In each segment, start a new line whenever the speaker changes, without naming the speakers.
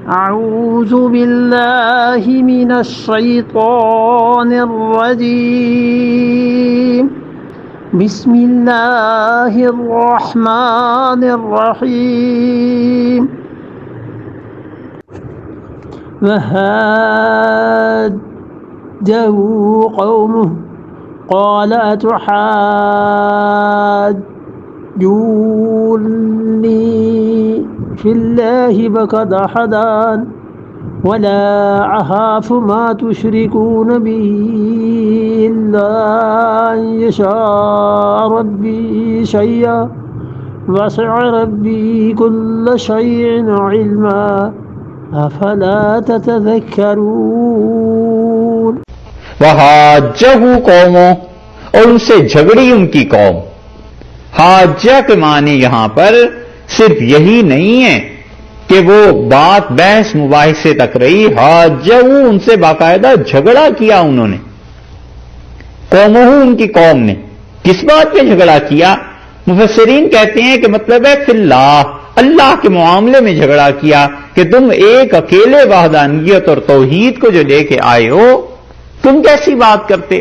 أعوذ بالله من الشيطان الرجيم بسم الله الرحمن الرحيم وحاجه قومه قال أتحاجوني في الله وقد هدان ولا أخاف ما تشركون به إلا أن يشاء ربي شيئا وسع ربي كل شيء علما أفلا تتذكرون.
وحاجہ قوموں، اور ان سے جھگڑی ان کی قوم. حاجہ کے معنی یہاں پر صرف یہی نہیں ہے کہ وہ بات بحث مباحثے تک رہی. حاجہ ان سے باقاعدہ جھگڑا کیا انہوں نے. قوموں ان کی قوم نے کس بات پہ جھگڑا کیا؟ مفسرین کہتے ہیں کہ مطلب ہے فی اللہ، اللہ کے معاملے میں جھگڑا کیا کہ تم ایک اکیلے وحدانیت اور توحید کو جو لے کے آئے ہو، تم کیسی بات کرتے؟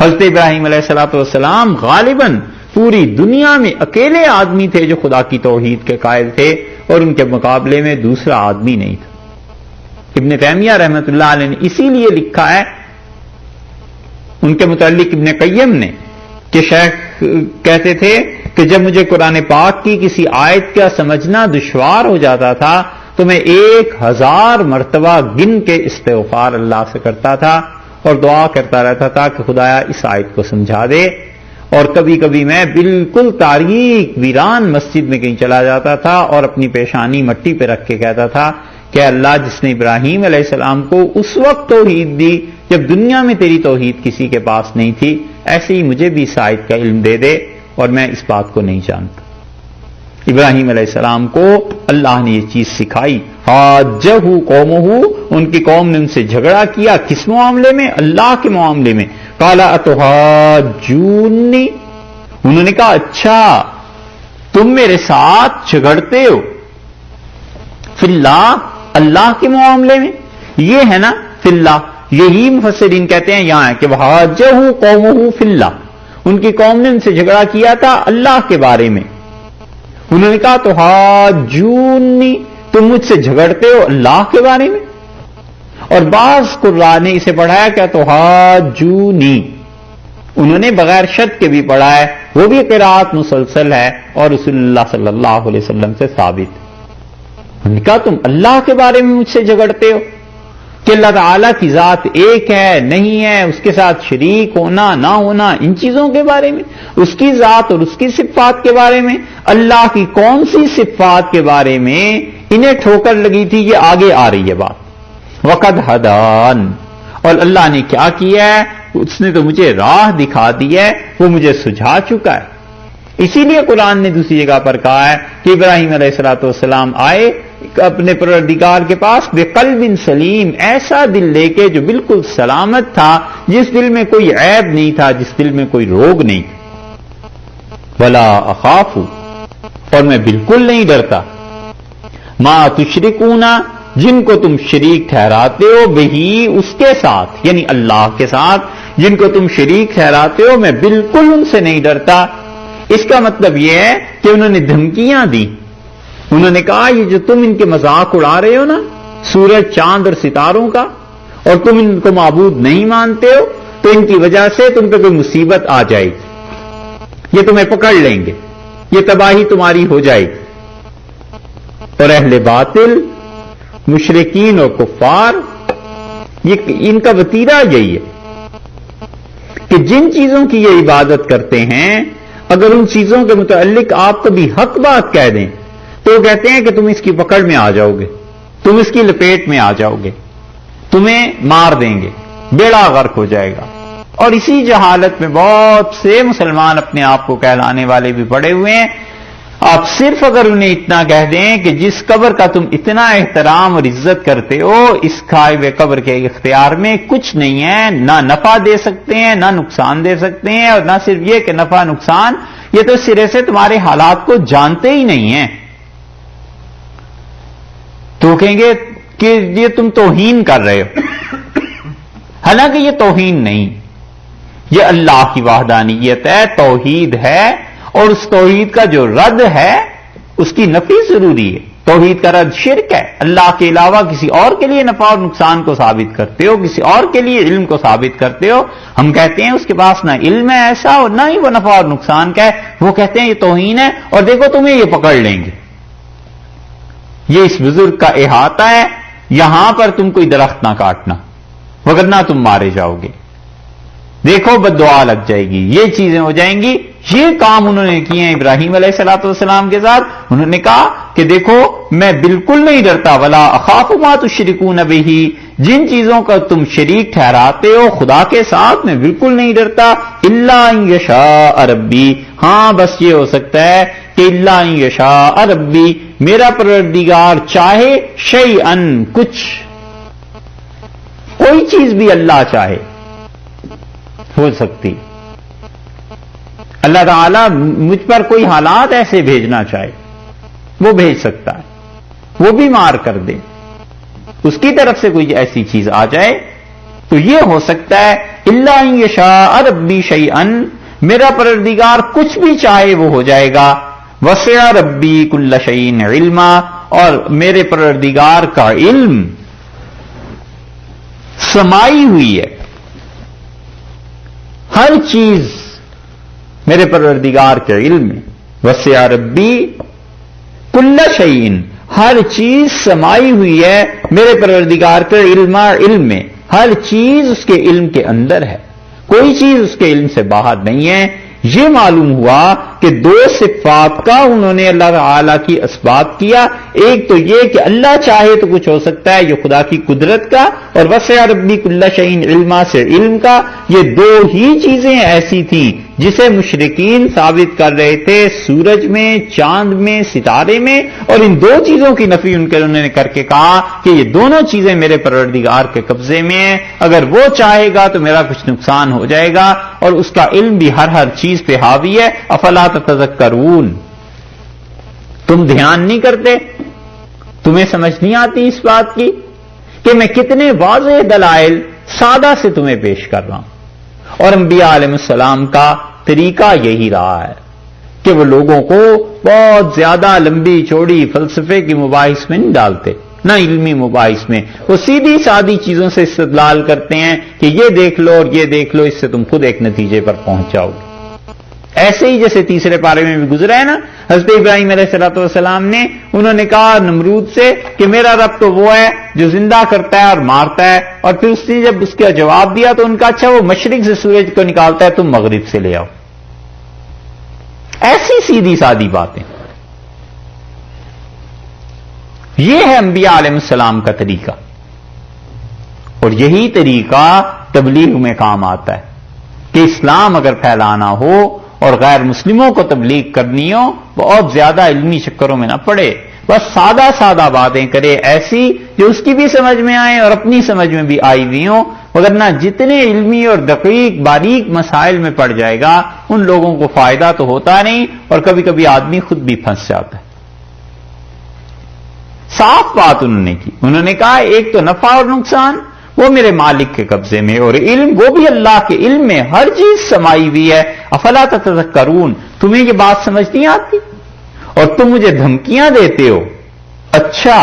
حضرت ابراہیم علیہ السلام غالباً پوری دنیا میں اکیلے آدمی تھے جو خدا کی توحید کے قائل تھے، اور ان کے مقابلے میں دوسرا آدمی نہیں تھا. ابن تیمیہ رحمۃ اللہ علیہ نے اسی لیے لکھا ہے ان کے متعلق ابن قیم نے کہ شیخ کہتے تھے کہ جب مجھے قرآن پاک کی کسی آیت کا سمجھنا دشوار ہو جاتا تھا تو میں 1000 مرتبہ گن کے استغفار اللہ سے کرتا تھا اور دعا کرتا رہتا تھا کہ خدایا اس آیت کو سمجھا دے. اور کبھی کبھی میں بالکل تاریک ویران مسجد میں کہیں چلا جاتا تھا اور اپنی پیشانی مٹی پہ رکھ کے کہتا تھا کہ اللہ جس نے ابراہیم علیہ السلام کو اس وقت توحید دی جب دنیا میں تیری توحید کسی کے پاس نہیں تھی، ایسے ہی مجھے بھی اس آیت کا علم دے دے اور میں اس بات کو نہیں جانتا. ابراہیم علیہ السلام کو اللہ نے یہ چیز سکھائی. حاجہ قومہ، ان کی قوم نے ان سے جھگڑا کیا. کس معاملے میں؟ اللہ کے معاملے میں. قال اتحاجونی، انہوں نے کہا اچھا تم میرے ساتھ جھگڑتے ہو فی اللہ، اللہ کے معاملے میں. یہ ہے نا فی اللہ، یہی مفسرین کہتے ہیں یہاں ہے کہ حاجہ قومہ فی اللہ، ان کی قوم نے ان سے جھگڑا کیا تھا اللہ کے بارے میں. انہوں نے کہا تحاجونی، تم مجھ سے جھگڑتے ہو اللہ کے بارے میں. اور بعض قراء نے اسے پڑھایا کیا تحاجونی، انہوں نے بغیر شد کے بھی پڑھا ہے، وہ بھی قراءت مسلسل ہے اور رسول اللہ صلی اللہ علیہ وسلم سے ثابت. انہوں نے کہا تم اللہ کے بارے میں مجھ سے جھگڑتے ہو کہ اللہ تعالیٰ کی ذات ایک ہے نہیں ہے، اس کے ساتھ شریک ہونا نہ ہونا، ان چیزوں کے بارے میں، اس کی ذات اور اس کی صفات کے بارے میں. اللہ کی کون سی صفات کے بارے میں انہیں ٹھوکر لگی تھی، یہ آگے آ رہی ہے بات. وقد ہدان، اور اللہ نے کیا کیا ہے، اس نے تو مجھے راہ دکھا دی ہے، وہ مجھے سجھا چکا ہے. اسی لیے قرآن نے دوسری جگہ پر کہا ہے کہ ابراہیم علیہ السلام آئے اپنے پروردگار کے پاس بقلب سلیم، ایسا دل لے کے جو بالکل سلامت تھا، جس دل میں کوئی عیب نہیں تھا، جس دل میں کوئی روگ نہیں تھا. ولا اخاف، اور میں بالکل نہیں ڈرتا، ما تشرکون، جن کو تم شریک ٹھہراتے ہو، بہی، اس کے ساتھ، یعنی اللہ کے ساتھ جن کو تم شریک ٹھہراتے ہو، میں بالکل ان سے نہیں ڈرتا. اس کا مطلب یہ ہے کہ انہوں نے دھمکیاں دی. انہوں نے کہا یہ جو تم ان کے مذاق اڑا رہے ہو نا سورج چاند اور ستاروں کا، اور تم ان کو معبود نہیں مانتے ہو، تو ان کی وجہ سے تم پہ کوئی مصیبت آ جائے گی، یہ تمہیں پکڑ لیں گے، یہ تباہی تمہاری ہو جائے گی. اور اہل باطل، مشرکین اور کفار، یہ ان کا وتیرہ یہی ہے کہ جن چیزوں کی یہ عبادت کرتے ہیں، اگر ان چیزوں کے متعلق آپ کبھی حق بات کہہ دیں تو وہ کہتے ہیں کہ تم اس کی پکڑ میں آ جاؤ گے، تم اس کی لپیٹ میں آ جاؤ گے، تمہیں مار دیں گے، بیڑا غرق ہو جائے گا. اور اسی جہالت میں بہت سے مسلمان اپنے آپ کو کہلانے والے بھی پڑے ہوئے ہیں. آپ صرف اگر انہیں اتنا کہہ دیں کہ جس قبر کا تم اتنا احترام اور عزت کرتے ہو، اس کھائے ہوئے قبر کے اختیار میں کچھ نہیں ہے، نہ نفع دے سکتے ہیں نہ نقصان دے سکتے ہیں، اور نہ صرف یہ کہ نفع نقصان، یہ تو سرے سے تمہارے حالات کو جانتے ہی نہیں ہیں. تو کہیں گے کہ یہ تم توہین کر رہے ہو، حالانکہ یہ توہین نہیں، یہ اللہ کی وحدانیت ہے، توحید ہے، اور اس توحید کا جو رد ہے اس کی نفی ضروری ہے۔ توحید کا رد شرک ہے، اللہ کے علاوہ کسی اور کے لیے نفع اور نقصان کو ثابت کرتے ہو، کسی اور کے لیے علم کو ثابت کرتے ہو۔ ہم کہتے ہیں اس کے پاس نہ علم ہے ایسا اور نہ ہی وہ نفع اور نقصان کا ہے، وہ کہتے ہیں یہ توہین ہے، اور دیکھو تمہیں یہ پکڑ لیں گے۔ یہ اس بزرگ کا احاطہ ہے، یہاں پر تم کوئی درخت نہ کاٹنا وگرنہ تم مارے جاؤ گے، دیکھو بددعا لگ جائے گی، یہ چیزیں ہو جائیں گی۔ یہ کام انہوں نے کیے ہیں ابراہیم علیہ الصلوۃ والسلام کے ساتھ۔ انہوں نے کہا کہ دیکھو میں بالکل نہیں ڈرتا، ولا اخاف ما تشرکون بہ، جن چیزوں کا تم شریک ٹھہراتے ہو خدا کے ساتھ میں بالکل نہیں ڈرتا، الا ان یشاء ربی، ہاں بس یہ ہو سکتا ہے کہ الا ان یشاء ربی، میرا پروردگار چاہے، شیئا کچھ، کوئی چیز بھی اللہ چاہے ہو سکتی۔ اللہ تعالیٰ مجھ پر کوئی حالات ایسے بھیجنا چاہے وہ بھیج سکتا ہے، وہ بھی مار کر دے، اس کی طرف سے کوئی ایسی چیز آ جائے تو یہ ہو سکتا ہے۔ الا ان یشاء ربی شیئا، میرا پروردگار کچھ بھی چاہے وہ ہو جائے گا۔ وسع ربی کل شیء علما، اور میرے پروردگار کا علم سمائی ہوئی ہے، ہر چیز میرے پروردگار کے علم میں۔ وسع ربی کل شیء، ہر چیز سمائی ہوئی ہے میرے پروردگار کے علم میں، ہر چیز اس کے علم کے اندر ہے، کوئی چیز اس کے علم سے باہر نہیں ہے۔ یہ معلوم ہوا کہ دو صفات کا انہوں نے اللہ تعالی کی اثبات کیا، ایک تو یہ کہ اللہ چاہے تو کچھ ہو سکتا ہے، یہ خدا کی قدرت کا، اور وسع ربی کل شیء علما سے علم کا۔ یہ دو ہی چیزیں ایسی تھیں جسے مشرکین ثابت کر رہے تھے سورج میں، چاند میں، ستارے میں، اور ان دو چیزوں کی نفی انہوں نے کر کے کہا کہ یہ دونوں چیزیں میرے پروردگار کے قبضے میں ہیں، اگر وہ چاہے گا تو میرا کچھ نقصان ہو جائے گا، اور اس کا علم بھی ہر چیز پہ حاوی ہے۔ افلا تتذکرون، تم دھیان نہیں کرتے، تمہیں سمجھ نہیں آتی اس بات کی کہ میں کتنے واضح دلائل سادہ سے تمہیں پیش کر رہا ہوں۔ اور انبیاء علیہ السلام کا طریقہ یہی رہا ہے کہ وہ لوگوں کو بہت زیادہ لمبی چوڑی فلسفے کی مباحث میں نہیں ڈالتے، نہ علمی مباحث میں، وہ سیدھی سادی چیزوں سے استدلال کرتے ہیں کہ یہ دیکھ لو اور یہ دیکھ لو، اس سے تم خود ایک نتیجے پر پہنچ جاؤ گے۔ ایسے ہی جیسے تیسرے پارے میں بھی گزرا ہے نا، حضرت ابراہیم علیہ السلام نے انہوں نے کہا نمرود سے کہ میرا رب تو وہ ہے جو زندہ کرتا ہے اور مارتا ہے، اور پھر اس نے جب اس کا جواب دیا تو ان کا اچھا وہ مشرق سے سورج کو نکالتا ہے، تم مغرب سے لے آؤ۔ ایسی سیدھی سادی باتیں، یہ ہے انبیاء علیہ السلام کا طریقہ، اور یہی طریقہ تبلیغ میں کام آتا ہے کہ اسلام اگر پھیلانا ہو اور غیر مسلموں کو تبلیغ کرنی ہو، بہت زیادہ علمی چکروں میں نہ پڑے، بس سادہ سادہ باتیں کرے ایسی جو اس کی بھی سمجھ میں آئیں اور اپنی سمجھ میں بھی آئی ہوئی ہوں، وگرنہ جتنے علمی اور دقیق باریک مسائل میں پڑ جائے گا ان لوگوں کو فائدہ تو ہوتا نہیں، اور کبھی کبھی آدمی خود بھی پھنس جاتا ہے۔ صاف بات انہوں نے کی، انہوں نے کہا ایک تو نفع اور نقصان وہ میرے مالک کے قبضے میں، اور علم وہ بھی اللہ کے علم میں، ہر چیز سمائی ہوئی ہے۔ افلا تتذکرون، تمہیں یہ بات سمجھ نہیں آتی اور تم مجھے دھمکیاں دیتے ہو؟ اچھا